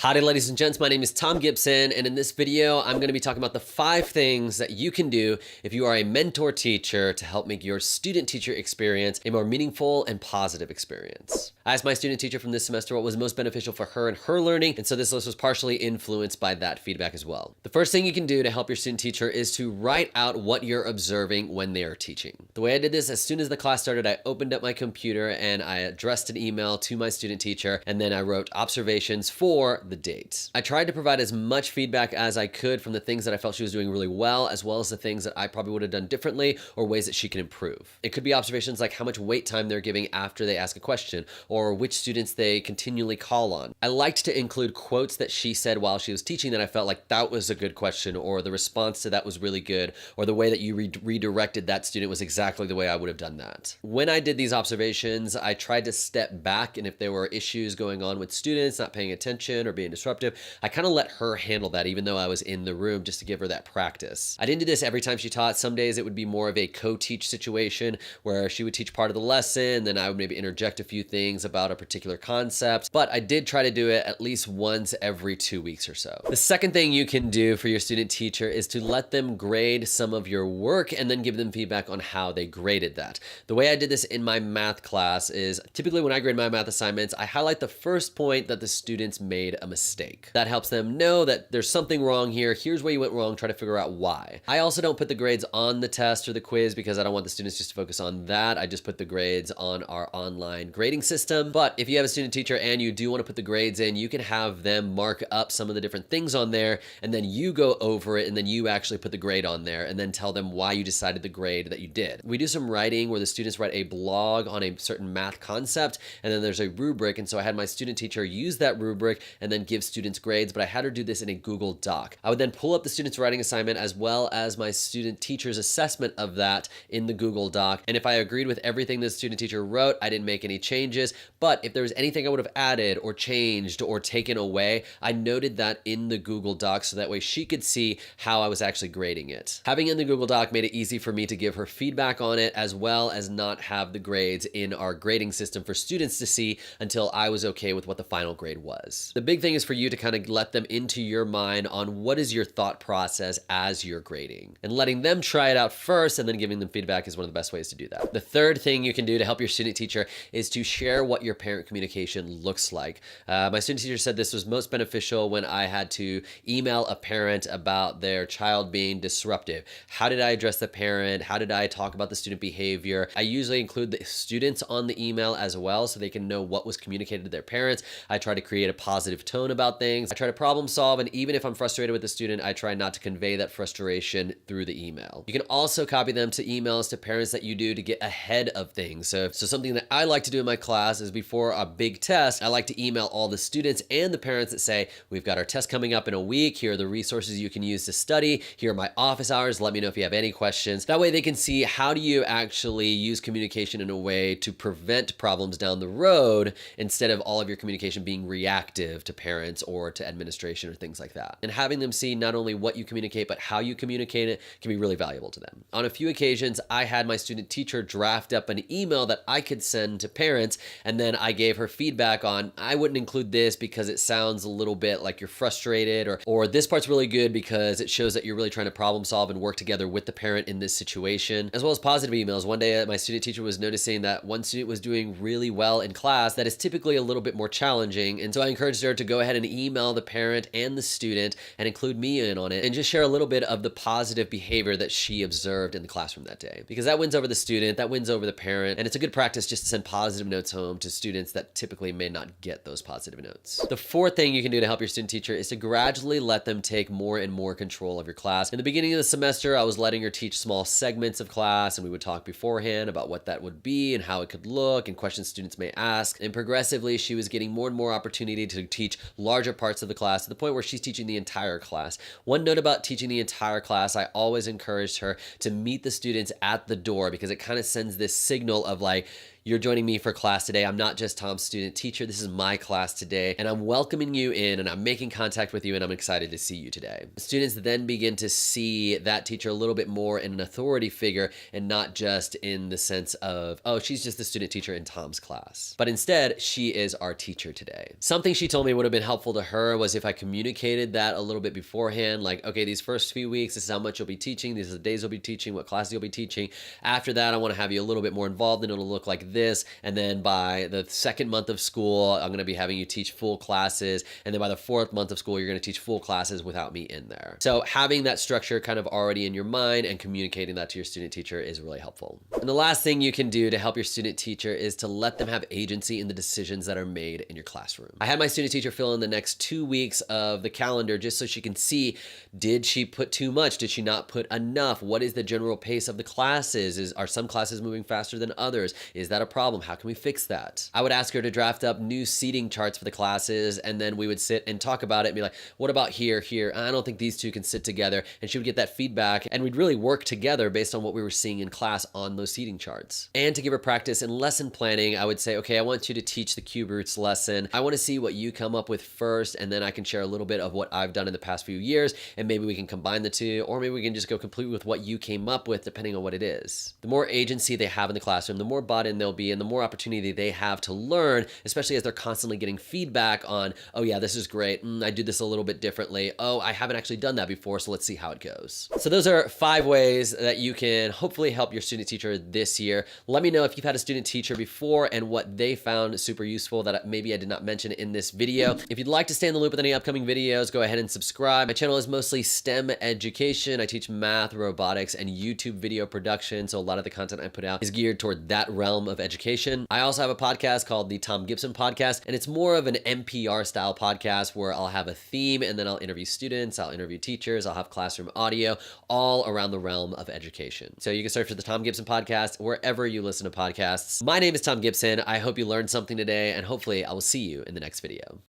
Howdy ladies and gents, my name is Thom Gibson, and in this video I'm going to be talking about the 5 things that you can do if you are a mentor teacher to help make your student-teacher experience a more meaningful and positive experience. I asked my student teacher from this semester what was most beneficial for her and her learning, and so this list was partially influenced by that feedback as well. The first thing you can do to help your student teacher is to write out what you're observing when they are teaching. The way I did this, as soon as the class started, I opened up my computer and I addressed an email to my student teacher, and then I wrote observations for the date. I tried to provide as much feedback as I could from the things that I felt she was doing really well, as well as the things that I probably would have done differently or ways that she can improve. It could be observations like how much wait time they're giving after they ask a question, or which students they continually call on. I liked to include quotes that she said while she was teaching that I felt like that was a good question, or the response to that was really good, or the way that you redirected that student was exactly the way I would have done that. When I did these observations, I tried to step back, and if there were issues going on with students not paying attention or being disruptive, I kind of let her handle that even though I was in the room, just to give her that practice. I didn't do this every time she taught. Some days it would be more of a co-teach situation where she would teach part of the lesson, then I would maybe interject a few things about a particular concept, but I did try to do it at least once every 2 weeks or so. The second thing you can do for your student teacher is to let them grade some of your work and then give them feedback on how they graded that. The way I did this in my math class is typically when I grade my math assignments, I highlight the first point that the students made a mistake. That helps them know that there's something wrong here. Here's where you went wrong. Try to figure out why. I also don't put the grades on the test or the quiz because I don't want the students just to focus on that. I just put the grades on our online grading system. But if you have a student teacher and you do want to put the grades in, you can have them mark up some of the different things on there, and then you go over it, and then you actually put the grade on there, and then tell them why you decided the grade that you did. We do some writing where the students write a blog on a certain math concept, and then there's a rubric, and so I had my student teacher use that rubric and then give students grades, but I had her do this in a Google Doc. I would then pull up the student's writing assignment as well as my student teacher's assessment of that in the Google Doc, and if I agreed with everything the student teacher wrote, I didn't make any changes, but if there was anything I would have added or changed or taken away, I noted that in the Google Doc so that way she could see how I was actually grading it. Having it in the Google Doc made it easy for me to give her feedback on it, as well as not have the grades in our grading system for students to see until I was okay with what the final grade was. The big thing is for you to kind of let them into your mind on what is your thought process as you're grading. And letting them try it out first and then giving them feedback is one of the best ways to do that. The third thing you can do to help your student teacher is to share what your parent communication looks like. My student teacher said this was most beneficial when I had to email a parent about their child being disruptive. How did I address the parent? How did I talk about the student behavior? I usually include the students on the email as well so they can know what was communicated to their parents. I try to create a positive tone about things. I try to problem solve, and even if I'm frustrated with the student, I try not to convey that frustration through the email. You can also copy them to emails to parents that you do to get ahead of things. So something that I like to do in my class is before a big test, I like to email all the students and the parents that say, we've got our test coming up in a week. Here are the resources you can use to study. Here are my office hours. Let me know if you have any questions. That way they can see how do you actually use communication in a way to prevent problems down the road instead of all of your communication being reactive to parents or to administration or things like that. And having them see not only what you communicate, but how you communicate it can be really valuable to them. On a few occasions, I had my student teacher draft up an email that I could send to parents, and then I gave her feedback on, I wouldn't include this because it sounds a little bit like you're frustrated, or this part's really good because it shows that you're really trying to problem solve and work together with the parent in this situation, as well as positive emails. One day, my student teacher was noticing that one student was doing really well in class that is typically a little bit more challenging, and so I encouraged her to go ahead and email the parent and the student and include me in on it and just share a little bit of the positive behavior that she observed in the classroom that day, because that wins over the student, that wins over the parent, and it's a good practice just to send positive notes home to students that typically may not get those positive notes. The fourth thing you can do to help your student teacher is to gradually let them take more and more control of your class. In the beginning of the semester, I was letting her teach small segments of class, and we would talk beforehand about what that would be and how it could look and questions students may ask. And progressively, she was getting more and more opportunity to teach larger parts of the class to the point where she's teaching the entire class. One note about teaching the entire class, I always encouraged her to meet the students at the door because it kind of sends this signal of like, you're joining me for class today. I'm not just Tom's student teacher. This is my class today, and I'm welcoming you in, and I'm making contact with you, and I'm excited to see you today. Students then begin to see that teacher a little bit more in an authority figure and not just in the sense of, oh, she's just the student teacher in Tom's class. But instead, she is our teacher today. Something she told me would have been helpful to her was if I communicated that a little bit beforehand, like, okay, these first few weeks, this is how much you'll be teaching, these are the days you'll be teaching, what classes you'll be teaching. After that, I want to have you a little bit more involved, and it'll look like this. And then by the second month of school, I'm going to be having you teach full classes. And then by the fourth month of school, you're going to teach full classes without me in there. So having that structure kind of already in your mind and communicating that to your student teacher is really helpful. And the last thing you can do to help your student teacher is to let them have agency in the decisions that are made in your classroom. I had my student teacher fill in the next 2 weeks of the calendar just so she can see, did she put too much? Did she not put enough? What is the general pace of the classes? Are some classes moving faster than others? Is that a problem? How can we fix that? I would ask her to draft up new seating charts for the classes, and then we would sit and talk about it and be like, what about here? I don't think these two can sit together. And she would get that feedback, and we'd really work together based on what we were seeing in class on those seating charts. And to give her practice in lesson planning, I would say, okay, I want you to teach the cube roots lesson. I want to see what you come up with first, and then I can share a little bit of what I've done in the past few years, and maybe we can combine the two, or maybe we can just go completely with what you came up with, depending on what it is. The more agency they have in the classroom, the more bought in they'll be, and the more opportunity they have to learn, especially as they're constantly getting feedback on, oh yeah, this is great. I do this a little bit differently. Oh, I haven't actually done that before, so let's see how it goes. So those are 5 ways that you can hopefully help your student teacher this year. Let me know if you've had a student teacher before and what they found super useful that maybe I did not mention in this video. If you'd like to stay in the loop with any upcoming videos, go ahead and subscribe. My channel is mostly STEM education. I teach math, robotics, and YouTube video production, so a lot of the content I put out is geared toward that realm of education. I also have a podcast called the Thom Gibson Podcast, and it's more of an NPR style podcast where I'll have a theme, and then I'll interview students, I'll interview teachers, I'll have classroom audio, all around the realm of education. So you can search for the Thom Gibson Podcast wherever you listen to podcasts. My name is Thom Gibson. I hope you learned something today, and hopefully I will see you in the next video.